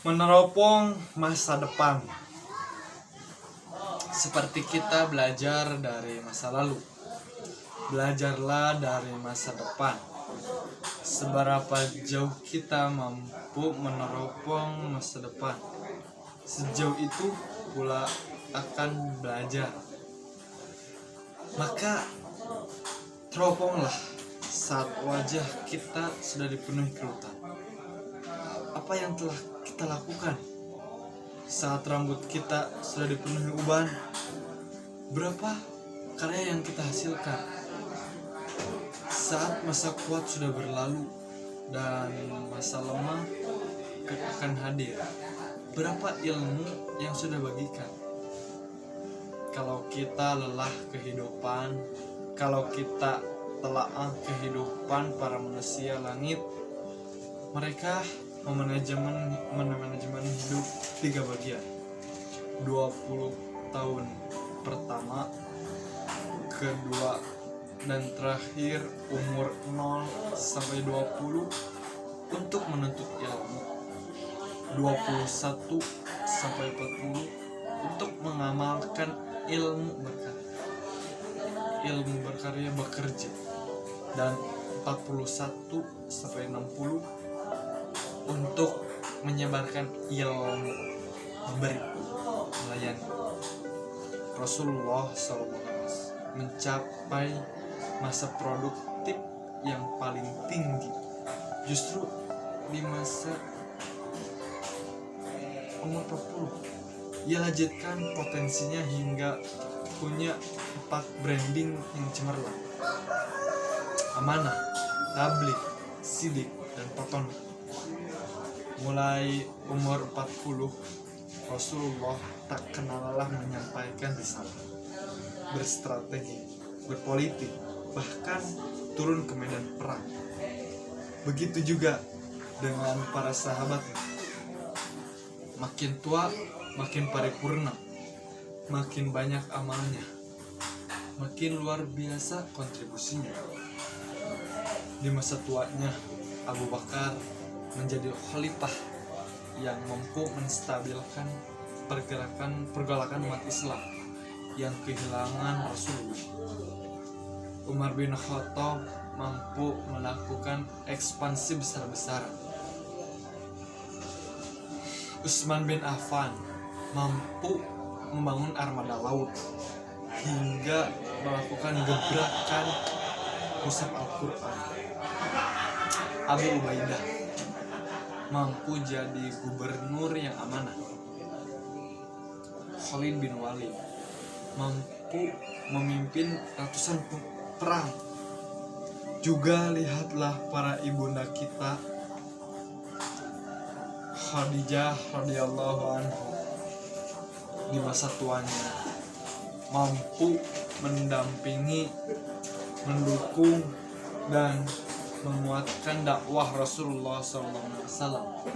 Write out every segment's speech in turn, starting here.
Meneropong masa depan. Seperti kita belajar dari masa lalu, belajarlah dari masa depan. Seberapa jauh kita mampu meneropong masa depan, sejauh itu pula akan belajar. Maka teroponglah saat wajah kita sudah dipenuhi kerutan. Apa yang telah kita lakukan saat rambut kita sudah dipenuhi uban? Berapa karya yang kita hasilkan saat masa kuat sudah berlalu dan masa lemah akan hadir? Berapa ilmu yang sudah bagikan? Kalau kita lelah kehidupan, kalau kita telaah kehidupan para manusia langit, mereka memanajemen hidup 3 bagian. 20 tahun pertama, kedua, dan terakhir umur 0 sampai 20 untuk menuntut ilmu. 21 sampai 40 untuk mengamalkan ilmu berkarya bekerja, dan 41 sampai 60 untuk menyebarkan ilmu, memberi, melayani. Rasulullah SAW mencapai masa produktif yang paling tinggi justru di masa umur 40. Ia lanjutkan potensinya hingga punya 4 branding yang cemerlang: amanah, tabligh, sidik, dan patona. Mulai umur 40, Rasulullah tak kenal lelah menyampaikan risalah, berstrategi, berpolitik, bahkan turun ke medan perang. Begitu juga dengan para sahabatnya. Makin tua, makin paripurna, makin banyak amalnya, makin luar biasa kontribusinya. Di masa tuanya, Abu Bakar menjadi khalifah yang mampu menstabilkan pergolakan umat Islam yang kehilangan Rasulullah. Umar bin Khattab mampu melakukan ekspansi besar-besaran. Utsman bin Affan mampu membangun armada laut hingga melakukan gebrakan pusat Al-Quran. Abu Ubaidah mampu jadi gubernur yang amanah. Khalid bin Walid mampu memimpin ratusan perang. Juga lihatlah para ibunda kita, Khadijah radhiyallahu anha di masa tuanya mampu mendampingi, mendukung, dan menguatkan dakwah Rasulullah SAW.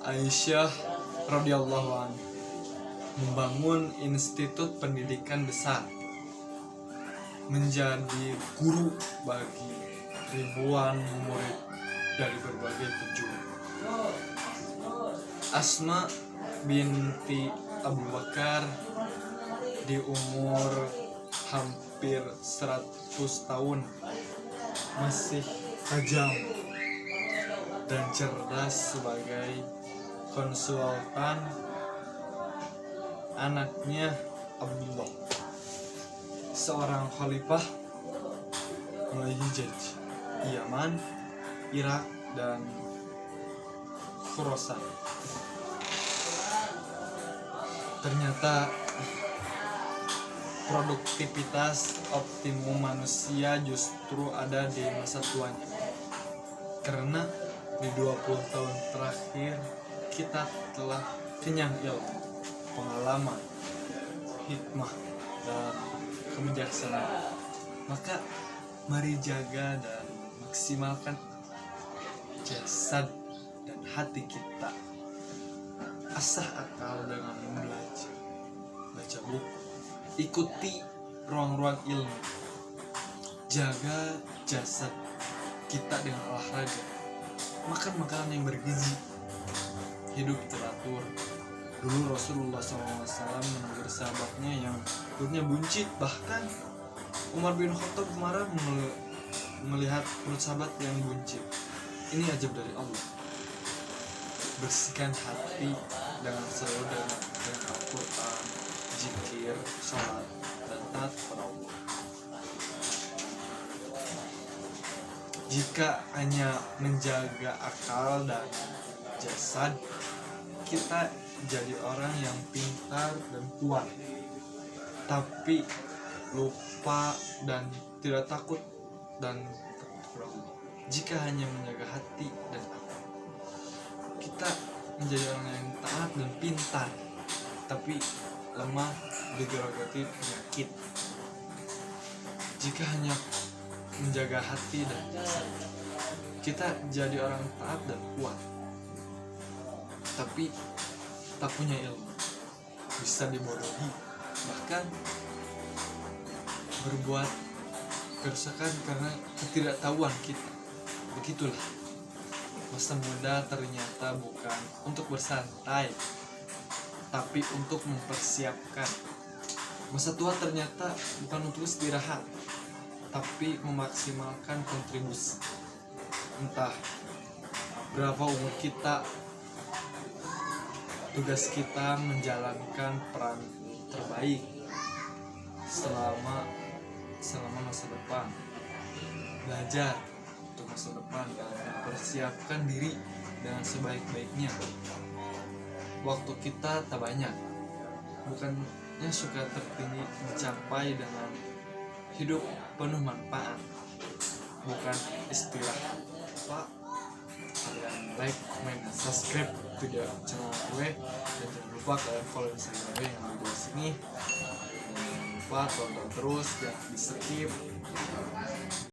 Aisyah radhiyallahu anha membangun institut pendidikan besar, menjadi guru bagi ribuan murid dari berbagai penjuru. Asma binti Abu Bakar di umur hampir 100 tahun masih tajam dan cerdas sebagai konsultan anaknya Abdullah, seorang khalifah mulai Hijaz, Yaman, Irak, dan Khurasan. Ternyata produktivitas optimum manusia justru ada di masa tuanya. Karena di 20 tahun terakhir kita telah kenyang ilmu, pengalaman, hikmah, dan kebijaksanaan. Maka mari jaga dan maksimalkan jasad dan hati kita. Asah akal dengan belajar, baca buku, ikuti ruang-ruang ilmu, jaga jasad kita dengan olahraga, makan makanan yang bergizi, hidup teratur. Dulu Rasulullah SAW menegur sahabatnya yang perutnya buncit. Bahkan Umar bin Khattab marah melihat perut sahabat yang buncit. Ini ajaib dari Allah. Bersihkan hati dengan selalu dengan Al-Quran, zikir, sholat, dan taat kepada Allah. Jika hanya menjaga akal dan jasad, kita jadi orang yang pintar dan kuat, tapi lupa dan tidak takut dan takut kepada Allah. Jika hanya menjaga hati dan akal, kita menjadi orang yang taat dan pintar, tapi lemah digerogoti penyakit. Jika hanya menjaga hati dan jasad, kita jadi orang taat dan kuat, tapi tak punya ilmu, bisa dibodohi, bahkan berbuat kerusakan karena ketidaktahuan kita. Begitulah, masa muda ternyata bukan untuk bersantai, tapi untuk mempersiapkan. Masa tua ternyata bukan untuk istirahat, tapi memaksimalkan kontribusi. Entah berapa umur kita, tugas kita menjalankan peran terbaik selama masa depan. Belajar untuk masa depan dan mempersiapkan diri dengan sebaik-baiknya. Waktu kita tak banyak, bukannya suka tertinggi dicapai dengan hidup penuh manfaat, bukan istilah Pak. Kalian like, comment, dan subscribe video channel gue, dan jangan lupa kalian follow Instagram gue yang ada di sini. Jangan lupa tonton terus, jangan di skip.